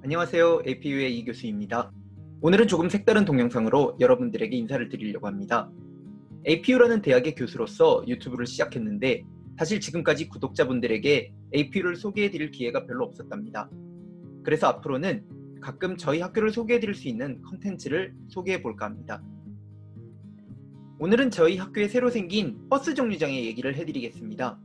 안녕하세요. APU의 이 교수입니다. 오늘은 조금 색다른 동영상으로 여러분들에게 인사를 드리려고 합니다. APU라는 대학의 교수로서 유튜브를 시작했는데 사실 지금까지 구독자분들에게 APU를 소개해드릴 기회가 별로 없었답니다. 그래서 앞으로는 가끔 저희 학교를 소개해드릴 수 있는 컨텐츠를 소개해볼까 합니다. 오늘은 저희 학교에 새로 생긴 버스 정류장의 얘기를 해드리겠습니다.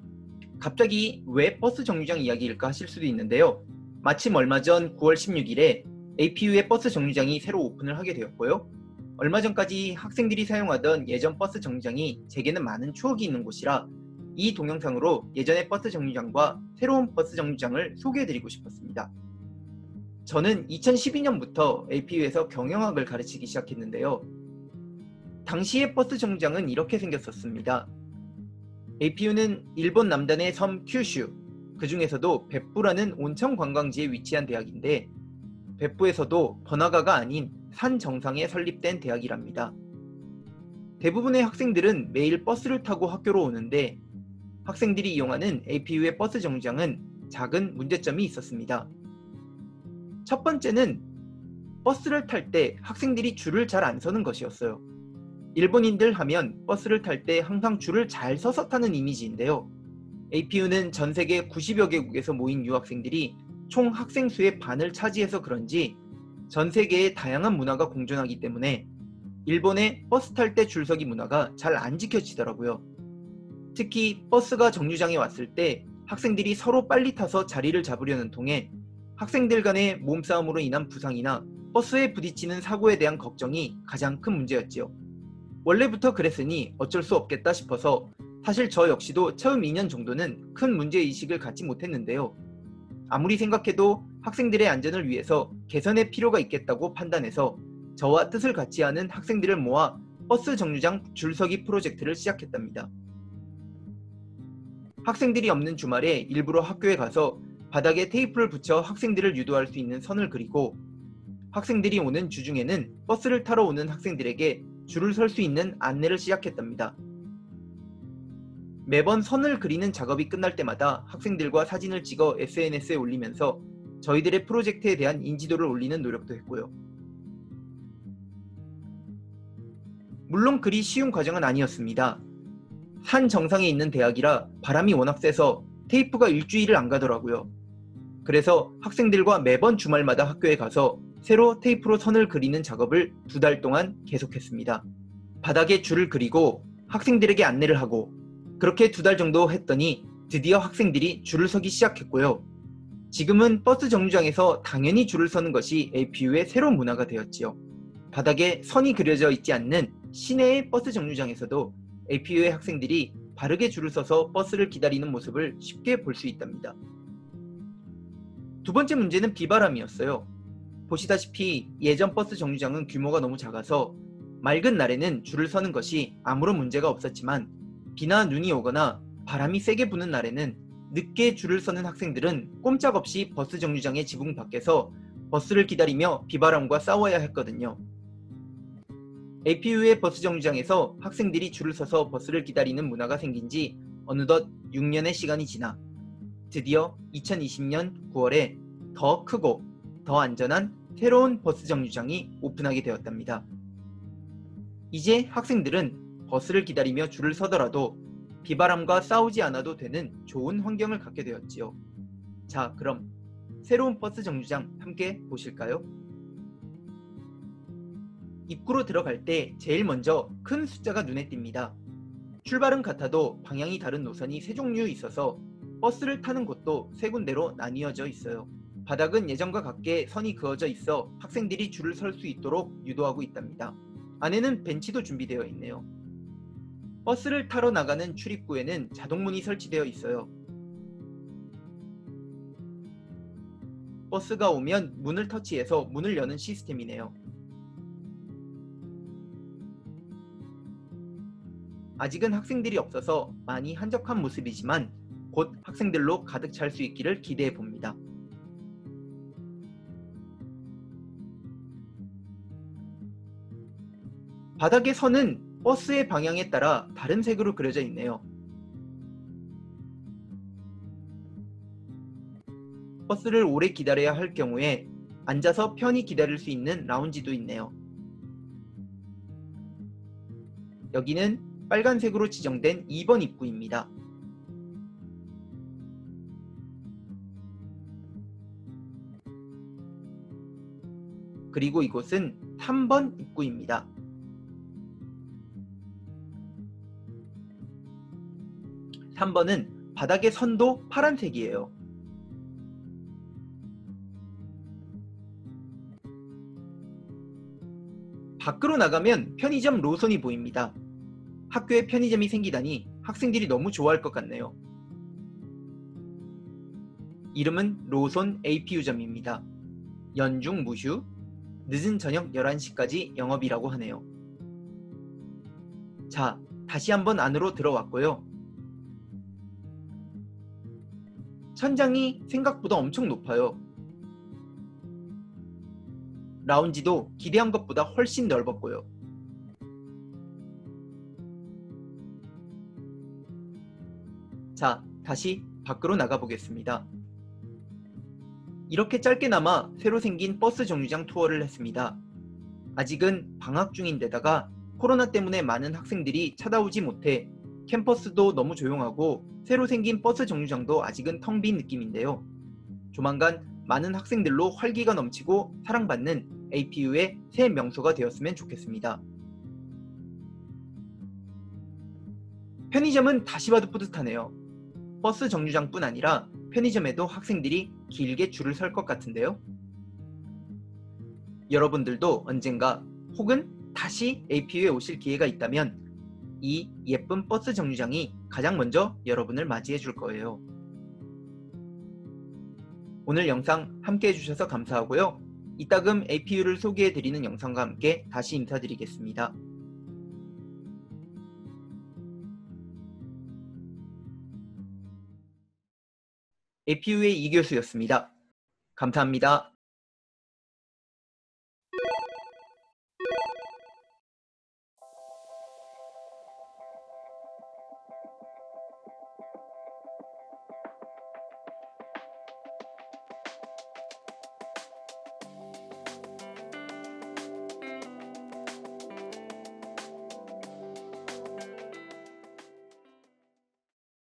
갑자기 왜 버스 정류장 이야기일까 하실 수도 있는데요. 마침 얼마 전 9월 16일에 APU의 버스 정류장이 새로 오픈을 하게 되었고요. 얼마 전까지 학생들이 사용하던 예전 버스 정류장이 제게는 많은 추억이 있는 곳이라 이 동영상으로 예전의 버스 정류장과 새로운 버스 정류장을 소개해드리고 싶었습니다. 저는 2012년부터 APU에서 경영학을 가르치기 시작했는데요. 당시의 버스 정류장은 이렇게 생겼었습니다. APU는 일본 남단의 섬 큐슈, 그 중에서도 벳부라는 온천 관광지에 위치한 대학인데 벳부에서도 번화가가 아닌 산 정상에 설립된 대학이랍니다. 대부분의 학생들은 매일 버스를 타고 학교로 오는데 학생들이 이용하는 APU의 버스 정류장은 작은 문제점이 있었습니다. 첫 번째는 버스를 탈 때 학생들이 줄을 잘 안 서는 것이었어요. 일본인들 하면 버스를 탈 때 항상 줄을 잘 서서 타는 이미지인데요. APU는 전 세계 90여 개국에서 모인 유학생들이 총 학생 수의 반을 차지해서 그런지 전 세계의 다양한 문화가 공존하기 때문에 일본의 버스 탈 때 줄서기 문화가 잘 안 지켜지더라고요. 특히 버스가 정류장에 왔을 때 학생들이 서로 빨리 타서 자리를 잡으려는 통에 학생들 간의 몸싸움으로 인한 부상이나 버스에 부딪히는 사고에 대한 걱정이 가장 큰 문제였지요. 원래부터 그랬으니 어쩔 수 없겠다 싶어서 사실 저 역시도 처음 2년 정도는 큰 문제의식을 갖지 못했는데요. 아무리 생각해도 학생들의 안전을 위해서 개선의 필요가 있겠다고 판단해서 저와 뜻을 같이 하는 학생들을 모아 버스 정류장 줄서기 프로젝트를 시작했답니다. 학생들이 없는 주말에 일부러 학교에 가서 바닥에 테이프를 붙여 학생들을 유도할 수 있는 선을 그리고 학생들이 오는 주중에는 버스를 타러 오는 학생들에게 줄을 설 수 있는 안내를 시작했답니다. 매번 선을 그리는 작업이 끝날 때마다 학생들과 사진을 찍어 SNS에 올리면서 저희들의 프로젝트에 대한 인지도를 올리는 노력도 했고요. 물론 그리 쉬운 과정은 아니었습니다. 산 정상에 있는 대학이라 바람이 워낙 세서 테이프가 일주일을 안 가더라고요. 그래서 학생들과 매번 주말마다 학교에 가서 새로 테이프로 선을 그리는 작업을 2달 동안 계속했습니다. 바닥에 줄을 그리고 학생들에게 안내를 하고 그렇게 2달 정도 했더니 드디어 학생들이 줄을 서기 시작했고요. 지금은 버스 정류장에서 당연히 줄을 서는 것이 APU의 새로운 문화가 되었지요. 바닥에 선이 그려져 있지 않는 시내의 버스 정류장에서도 APU의 학생들이 바르게 줄을 서서 버스를 기다리는 모습을 쉽게 볼 수 있답니다. 두 번째 문제는 비바람이었어요. 보시다시피 예전 버스 정류장은 규모가 너무 작아서 맑은 날에는 줄을 서는 것이 아무런 문제가 없었지만 비나 눈이 오거나 바람이 세게 부는 날에는 늦게 줄을 서는 학생들은 꼼짝없이 버스 정류장의 지붕 밖에서 버스를 기다리며 비바람과 싸워야 했거든요. APU의 버스 정류장에서 학생들이 줄을 서서 버스를 기다리는 문화가 생긴 지 어느덧 6년의 시간이 지나 드디어 2020년 9월에 더 크고 더 안전한 새로운 버스 정류장이 오픈하게 되었답니다. 이제 학생들은 버스를 기다리며 줄을 서더라도 비바람과 싸우지 않아도 되는 좋은 환경을 갖게 되었지요. 자, 그럼 새로운 버스 정류장 함께 보실까요? 입구로 들어갈 때 제일 먼저 큰 숫자가 눈에 띕니다. 출발은 같아도 방향이 다른 노선이 3종류 있어서 버스를 타는 곳도 3군데로 나뉘어져 있어요. 바닥은 예전과 같게 선이 그어져 있어 학생들이 줄을 설 수 있도록 유도하고 있답니다. 안에는 벤치도 준비되어 있네요. 버스를 타러 나가는 출입구에는 자동문이 설치되어 있어요. 버스가 오면 문을 터치해서 문을 여는 시스템이네요. 아직은 학생들이 없어서 많이 한적한 모습이지만 곧 학생들로 가득 찰 수 있기를 기대해 봅니다. 바닥의 선은 버스의 방향에 따라 다른 색으로 그려져 있네요. 버스를 오래 기다려야 할 경우에 앉아서 편히 기다릴 수 있는 라운지도 있네요. 여기는 빨간색으로 지정된 2번 입구입니다. 그리고 이곳은 3번 입구입니다. 3번은 바닥의 선도 파란색이에요. 밖으로 나가면 편의점 로손이 보입니다. 학교에 편의점이 생기다니 학생들이 너무 좋아할 것 같네요. 이름은 로손 APU점입니다. 연중 무휴, 늦은 저녁 11시까지 영업이라고 하네요. 자, 다시 한번 안으로 들어왔고요. 천장이 생각보다 엄청 높아요. 라운지도 기대한 것보다 훨씬 넓었고요. 자, 다시 밖으로 나가 보겠습니다. 이렇게 짧게나마 새로 생긴 버스 정류장 투어를 했습니다. 아직은 방학 중인데다가 코로나 때문에 많은 학생들이 찾아오지 못해 캠퍼스도 너무 조용하고 새로 생긴 버스 정류장도 아직은 텅 빈 느낌인데요. 조만간 많은 학생들로 활기가 넘치고 사랑받는 APU의 새 명소가 되었으면 좋겠습니다. 편의점은 다시 봐도 뿌듯하네요. 버스 정류장뿐 아니라 편의점에도 학생들이 길게 줄을 설 것 같은데요. 여러분들도 언젠가 혹은 다시 APU에 오실 기회가 있다면 이 예쁜 버스 정류장이 가장 먼저 여러분을 맞이해 줄 거예요. 오늘 영상 함께 해주셔서 감사하고요. 이따금 APU를 소개해 드리는 영상과 함께 다시 인사드리겠습니다. APU의 이교수였습니다. 감사합니다.